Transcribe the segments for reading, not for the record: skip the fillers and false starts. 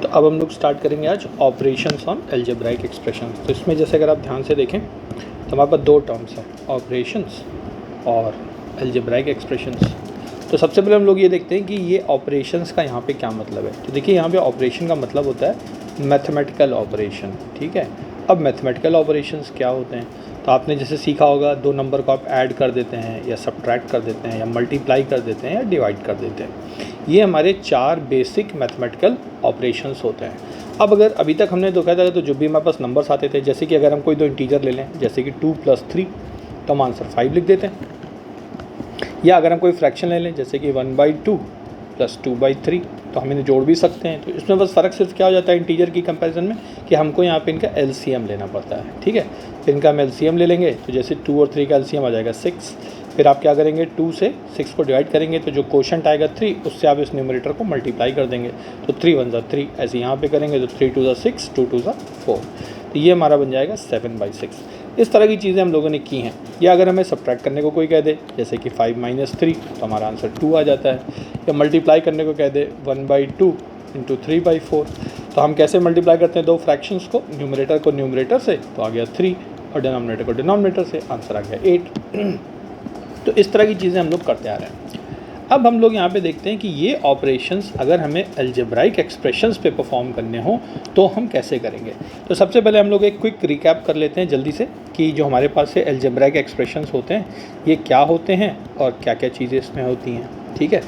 तो अब हम लोग स्टार्ट करेंगे आज ऑपरेशंस ऑन अलजेब्राइक एक्सप्रेशन। तो इसमें जैसे अगर आप ध्यान से देखें तो हमारे पास दो टर्म्स हैं, ऑपरेशंस और अलजेब्राइक एक्सप्रेशंस। तो सबसे पहले हम लोग ये देखते हैं कि ये ऑपरेशंस का यहाँ पे क्या मतलब है। तो देखिए यहाँ पे ऑपरेशन का मतलब होता है मैथमेटिकल ऑपरेशन, ठीक है। अब मैथमेटिकल ऑपरेशंस क्या होते हैं, तो आपने जैसे सीखा होगा, दो नंबर को आप ऐड कर देते हैं या सब्ट्रैक्ट कर देते हैं या मल्टीप्लाई कर देते हैं या डिवाइड कर देते हैं। ये हमारे चार बेसिक मैथमेटिकल ऑपरेशंस होते हैं। अब अगर अभी तक हमने देखा था तो जो भी हमारे पास नंबर्स आते थे, जैसे कि अगर हम कोई दो इंटीजर ले लें, जैसे कि 2 + 3, तो हम आंसर 5 लिख देते हैं। या अगर हम कोई फ्रैक्शन ले लें, जैसे कि 1/2 + 2/3, तो हम इन्हें जोड़ भी सकते हैं। तो इसमें बस फ़र्क सिर्फ क्या हो जाता है इंटीजर की कंपैरिजन में, कि हमको यहाँ पे इनका एलसीएम लेना पड़ता है, ठीक है। फिर इनका हम एलसीएम ले लेंगे, तो जैसे 2 और 3 का एलसीएम आ जाएगा 6। फिर आप क्या करेंगे, 2 से 6 को डिवाइड करेंगे, तो जो क्वोशंट आएगा 3, उससे आप इस न्यूमरेटर को मल्टीप्लाई कर देंगे, तो 3 × 1 = 3। ऐसे यहाँ पे करेंगे तो 3 × 2 = 6, 2 × 2 = 4, तो ये हमारा बन जाएगा 7/6। इस तरह की चीज़ें हम लोगों ने की हैं। या अगर हमें सब्ट्रैक्ट करने को कोई कह दे, जैसे कि 5 - 3, तो हमारा आंसर 2 आ जाता है। या मल्टीप्लाई करने को कह दे 1/2 × 3/4, तो हम कैसे मल्टीप्लाई करते हैं दो फ्रैक्शंस को, न्यूमरेटर को न्यूमरेटर से तो आ गया 3, और डिनोमिनेटर को डिनोमिनेटर से, आंसर आ गया 8। तो इस तरह की चीज़ें हम लोग करते आ रहे हैं। अब हम लोग यहाँ पे देखते हैं कि ये ऑपरेशंस अगर हमें अलजेब्राइक एक्सप्रेशंस पे परफॉर्म करने हो तो हम कैसे करेंगे। तो सबसे पहले हम लोग एक क्विक रिकैप कर लेते हैं जल्दी से, कि जो हमारे पास से अलजेब्राइक एक्सप्रेशंस होते हैं ये क्या होते हैं और क्या क्या चीज़ें इसमें होती हैं, ठीक है।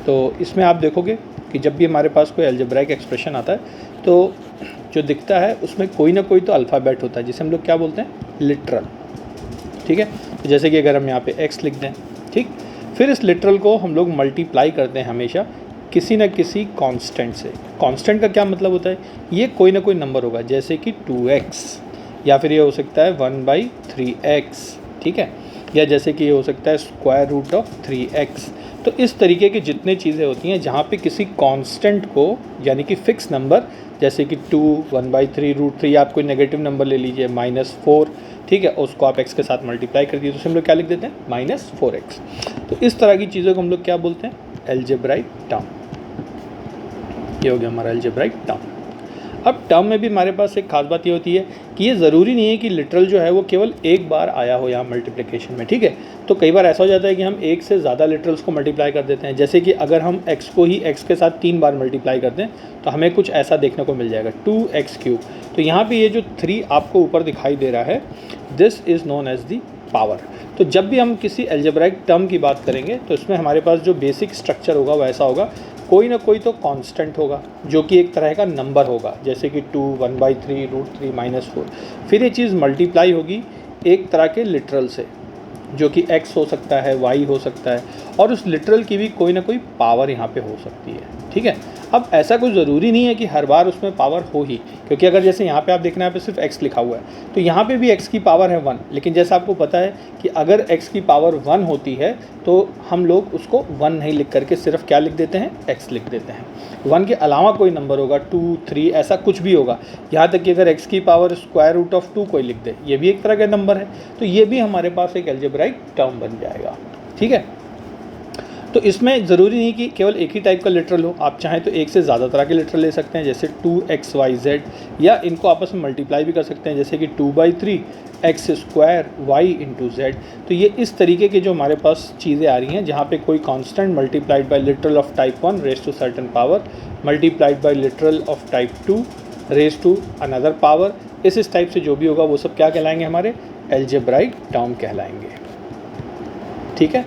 तो इसमें आप देखोगे कि जब भी हमारे पास कोई अलजेब्राइक एक्सप्रेशन आता है तो जो दिखता है उसमें कोई ना कोई तो अल्फ़ाबेट होता है, जिसे हम लोग क्या बोलते हैं, लिटरल, ठीक है। तो जैसे कि अगर हम यहाँ पे x लिख दें, ठीक, फिर इस लिटरल को हम लोग मल्टीप्लाई करते हैं हमेशा किसी न किसी कांस्टेंट से। कांस्टेंट का क्या मतलब होता है, ये कोई ना कोई नंबर होगा, जैसे कि 2x, या फिर ये हो सकता है 1/3x, ठीक है। या जैसे कि ये हो सकता है √3x। तो इस तरीके की जितने चीज़ें होती हैं जहाँ पे किसी कांस्टेंट को, यानी कि फिक्स नंबर, जैसे कि 2, 1/3, √3, या आप कोई नेगेटिव नंबर ले लीजिए -4, ठीक है, उसको आप x के साथ मल्टीप्लाई कर दीजिए, तो हम लोग क्या लिख देते हैं, -4x। तो इस तरह की चीज़ों को हम लोग क्या बोलते हैं, अलजेब्राइक टर्म। ये हो गया हमारा अलजेब्राइक टर्म। अब टर्म में भी हमारे पास एक खास बात ये होती है कि ये ज़रूरी नहीं है कि लिटरल जो है वो केवल एक बार आया हो यहाँ मल्टीप्लिकेशन में, ठीक है। तो कई बार ऐसा हो जाता है कि हम एक से ज़्यादा लिटरल्स को मल्टीप्लाई कर देते हैं। जैसे कि अगर हम x को ही x के साथ 3 बार मल्टीप्लाई करते हैं तो हमें कुछ ऐसा देखने को मिल जाएगा, 2x3। तो यहाँ पर ये जो 3 आपको ऊपर दिखाई दे रहा है, this is known as the power. तो जब भी हम किसी अलजेब्राइक टर्म की बात करेंगे तो इसमें हमारे पास जो बेसिक स्ट्रक्चर होगा वो ऐसा होगा, कोई ना कोई तो कांस्टेंट होगा जो कि एक तरह का नंबर होगा, जैसे कि 2, 1/3, √3, -4। फिर ये चीज़ मल्टीप्लाई होगी एक तरह के लिटरल से, जो कि x हो सकता है, y हो सकता है, और उस लिटरल की भी कोई ना कोई पावर यहाँ पे हो सकती है, ठीक है। अब ऐसा कोई ज़रूरी नहीं है कि हर बार उसमें पावर हो ही, क्योंकि अगर जैसे यहाँ पे आप देखना, यहाँ पे सिर्फ x लिखा हुआ है, तो यहाँ पे भी x की पावर है 1, लेकिन जैसा आपको पता है कि अगर x की पावर 1 होती है तो हम लोग उसको 1 नहीं लिख करके सिर्फ क्या लिख देते हैं, x लिख देते हैं। 1 के अलावा कोई नंबर होगा, 2, 3, ऐसा कुछ भी होगा, यहाँ तक कि अगर x की पावर √2 कोई लिख दे, ये भी एक तरह का नंबर है, तो ये भी हमारे पास एक अलजेब्राइक टर्म बन जाएगा, ठीक है। तो इसमें ज़रूरी नहीं कि केवल एक ही टाइप का लिटरल हो, आप चाहें तो एक से ज़्यादा तरह के लिटरल ले सकते हैं, जैसे 2xyz, या इनको आपस में मल्टीप्लाई भी कर सकते हैं, जैसे कि 2/3 x² y × z। तो ये इस तरीके की जो हमारे पास चीज़ें आ रही हैं, जहाँ पे कोई constant multiplied by literal of type 1 raise to certain power, multiplied by literal of type 2 raise to another power, इस टाइप से जो भी होगा वो सब क्या कहलाएंगे, हमारे अलजेब्राइक टर्म कहलाएंगे, ठीक है।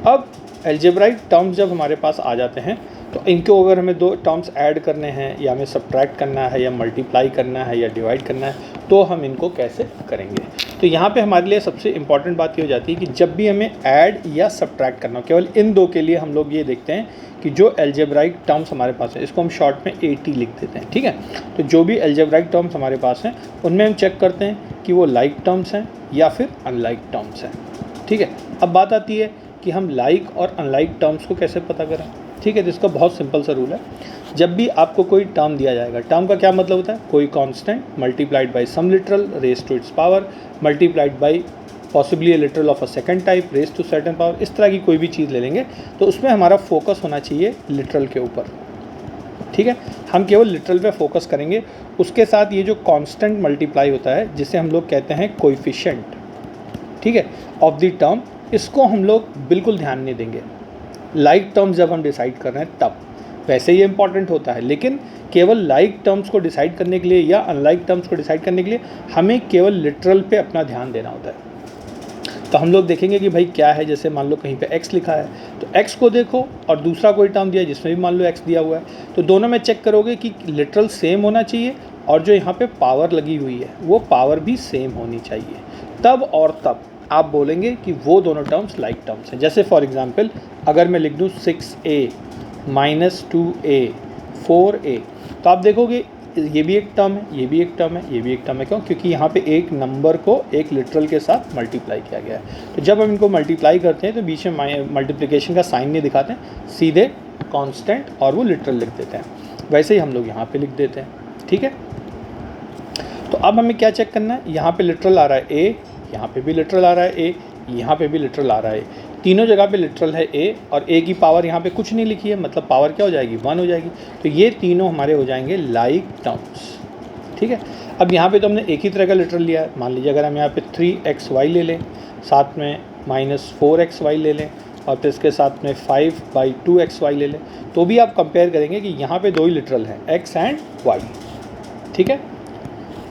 अब अलजेब्राइक टर्म्स जब हमारे पास आ जाते हैं तो इनको अगर हमें दो टर्म्स ऐड करने हैं, या हमें सब्ट्रैक्ट करना है, या मल्टीप्लाई करना है, या डिवाइड करना है, तो हम इनको कैसे करेंगे। तो यहाँ पे हमारे लिए सबसे इम्पॉर्टेंट बात ये हो जाती है कि जब भी हमें ऐड या सब्ट्रैक्ट करना हो, केवल इन दो के लिए हम लोग ये देखते हैं कि जो अलजेब्राइक टर्म्स हमारे पास है, इसको हम शॉर्ट में AT लिख देते हैं, ठीक है। तो जो भी अलजेब्राइक टर्म्स हमारे पास हैं उनमें हम चेक करते हैं कि वो लाइक टर्म्स हैं या फिर अनलाइक टर्म्स हैं, ठीक है। अब बात आती है कि हम लाइक और अनलाइक टर्म्स को कैसे पता करें, ठीक है। तो इसका बहुत सिंपल सा रूल है, जब भी आपको कोई टर्म दिया जाएगा, टर्म का क्या मतलब होता है, कोई constant multiplied by some literal raise to its power, multiplied by possibly a literal of a second type raise to certain power. इस तरह की कोई भी चीज़ ले लेंगे तो उसमें हमारा फोकस होना चाहिए लिटरल के ऊपर, ठीक है, हम केवल लिटरल पे फोकस करेंगे। उसके साथ ये जो कांस्टेंट मल्टीप्लाई होता है जिसे हम लोग कहते हैं कोएफिशिएंट, ठीक है, ऑफ द टर्म, इसको हम लोग बिल्कुल ध्यान नहीं देंगे। लाइक टर्म्स जब हम डिसाइड कर रहे हैं तब वैसे ये इंपॉर्टेंट होता है, लेकिन केवल लाइक टर्म्स को डिसाइड करने के लिए या अनलाइक टर्म्स को डिसाइड करने के लिए हमें केवल लिटरल पे अपना ध्यान देना होता है। तो हम लोग देखेंगे कि भाई क्या है, जैसे मान लो कहीं पे x लिखा है तो x को देखो और दूसरा कोई टर्म दिया है जिसमें भी मान लो x दिया हुआ है, तो दोनों में चेक करोगे कि लिटरल सेम होना चाहिए और जो यहाँ पे पावर लगी हुई है वो पावर भी सेम होनी चाहिए। तब और तब आप बोलेंगे कि वो दोनों टर्म्स लाइक टर्म्स हैं। जैसे फॉर एग्जांपल अगर मैं लिख दूँ 6a माइनस 2a 4a, तो आप देखोगे ये भी एक टर्म है, ये भी एक टर्म है, ये भी एक टर्म है। क्यों? क्योंकि यहाँ पे एक नंबर को एक लिटरल के साथ मल्टीप्लाई किया गया है। तो जब हम इनको मल्टीप्लाई करते हैं तो बीच में मल्टीप्लिकेशन का साइन नहीं दिखाते हैं, सीधे कांस्टेंट और वो लिटरल लिख देते हैं। वैसे ही हम लोग यहाँ पे लिख देते हैं, ठीक है। तो अब हमें क्या चेक करना है, यहाँ पे लिटरल आ रहा है ए, यहाँ पे भी लिटरल आ रहा है ए, यहाँ पे भी लिटरल आ रहा है, तीनों जगह पे लिटरल है ए, और ए की पावर यहाँ पे कुछ नहीं लिखी है, मतलब पावर क्या हो जाएगी 1 हो जाएगी। तो ये तीनों हमारे हो जाएंगे लाइक टर्म्स, ठीक है। अब यहाँ पे तो हमने एक ही तरह का लिटरल लिया है। मान लीजिए अगर हम यहाँ पे 3xy ले लें, साथ में -4xy ले लें और फिर इसके साथ में 5/2xy ले लें, तो भी आप कंपेयर करेंगे कि यहाँ पे दो ही लिटरल हैं, x एंड y, ठीक है।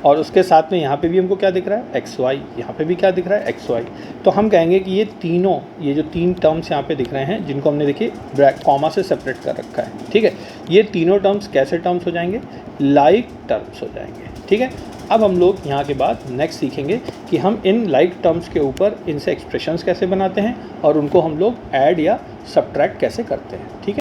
और उसके साथ में यहाँ पे भी हमको क्या दिख रहा है xy, यहाँ पे भी क्या दिख रहा है xy। तो हम कहेंगे कि ये तीनों, ये जो तीन टर्म्स यहाँ पे दिख रहे हैं जिनको हमने देखिए कॉमा से सेपरेट कर रखा है, ठीक है, ये तीनों टर्म्स कैसे टर्म्स हो जाएंगे, लाइक टर्म्स हो जाएंगे, ठीक है। अब हम लोग यहाँ के बाद नेक्स्ट सीखेंगे कि हम इन लाइक टर्म्स के ऊपर इनसे एक्सप्रेशंस कैसे बनाते हैं और उनको हम लोग ऐड या सब्ट्रैक्ट कैसे करते हैं, ठीक है।